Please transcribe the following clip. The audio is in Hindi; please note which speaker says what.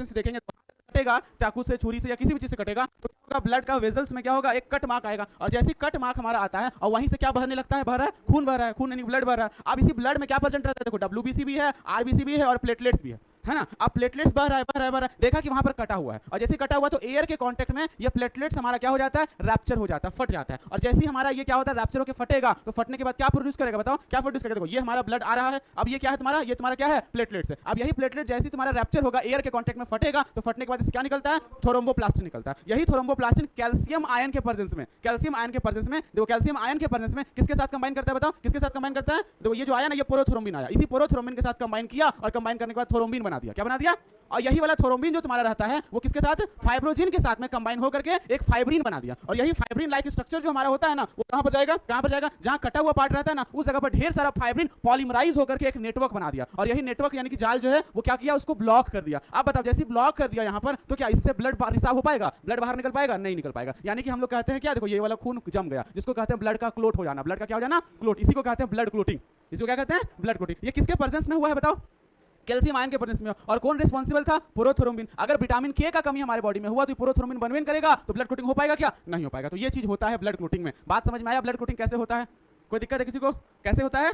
Speaker 1: इमरजेंसी देखेंगे तो कटेगा, चाकू से, छुरी से या किसी भी चीज से कटेगा तो क्या होगा, ब्लड का वेजल्स में क्या होगा, एक कट मार्क आएगा, और जैसे ही कट मार्क हमारा आता है और वहीं से क्या बहने लगता है, बह रहा है, खून बह रहा है, खून यानी ब्लड बह रहा है। अब इसी ब्लड में क्या प्रेजेंट रहता है, देखो डब्ल्यूबीसी भी है, आरबीसी भी है और प्लेटलेट्स भी है ना। अब प्लेटलेट्स बह रहा है, बह रहा है, बह रहा है, देखा कि वहां पर कटा हुआ है, और जैसे कटा हुआ तो एयर के कांटेक्ट में ये प्लेटलेट्स हमारा क्या हो जाता है, रैप्चर हो जाता है, फट जाता है, और जैसे ही हमारा ये क्या होता है, रैप्चर होकर फटेगा, तो फटने के बाद क्या प्रोड्यूस करेगा, बताओ क्या प्रोड्यूस करेगा। देखो ये हमारा ब्लड आ रहा है, अब ये क्या है तुम्हारा, ये तुम्हारा क्या है, प्लेटलेट्स है। अब यही प्लेटलेट जैसे ही तुम्हारा रैप्चर होगा, एयर के कांटेक्ट में फटेगा, तो फटने के बाद इससे क्या निकलता है, थ्रोम्बोप्लास्टिन निकलता है। यही थ्रोम्बोप्लास्टिन कैल्शियम आयन के प्रेजेंस में, कैल्शियम आयन के प्रेजेंस में, देखो कैल्शियम आयन के प्रेजेंस में किसके साथ कंबाइन करता है, बताओ किसके साथ कंबाइन करता है। देखो ये जो आया ना, ये पोरोथ्रोम्बिन आया, इसी पोरोथ्रोम्बिन के साथ कंबाइन किया, और कंबाइन करने के बाद थ्रोम्बिन बना दिया, क्या बना दिया। और यही वाला थ्रोम्बिन जो तुम्हारा रहता है वो किसके साथ, फाइब्रोजिन के साथ में कंबाइन होकर के एक फाइब्रिन बना दिया, और यही फाइब्रिन लाइक स्ट्रक्चर जो हमारा होता है ना, वो कहां पर जाएगा, कहां पर जाएगा, जहां कटा हुआ पार्ट रहता है ना, उस जगह पर ढेर सारा फाइब्रिन पॉलीमराइज होकर के एक नेटवर्क बना दिया, और यही नेटवर्क यानी कि जाल जो है वो क्या किया, उसको ब्लॉक कर दिया। अब बताओ जैसे ब्लॉक कर दिया यहां पर, तो क्या इससे ब्लड रिसाव हो पाएगा, ब्लड बाहर निकल पाएगा, नहीं निकल पाएगा। यानी कि हम लोग कहते हैं क्या, देखो ये वाला खून जम गया, जिसको कहते हैं ब्लड का क्लोट हो जाना, ब्लड का क्या हो जाना, क्लोट, इसी को कहते हैं ब्लड क्लोटिंग, इसको क्या कहते हैं, ब्लड क्लोटिंग। ये किसके प्रेजेंस में हुआ है बताओ, कैल्शियम आयन के प्रेजेंस में। और कौन रिस्पांसिबल था, पोरोथ्रोम्बिन। अगर विटामिन के का कमी हमारे बॉडी में हुआ तो पोरोथ्रोम्बिन बनवेन करेगा, तो ब्लड क्लोटिंग हो पाएगा क्या, नहीं हो पाएगा। तो ये चीज होता है ब्लड क्लोटिंग में। बात समझ में आया ब्लड क्लोटिंग कैसे होता है, कोई दिक्कत है किसी को, कैसे होता है।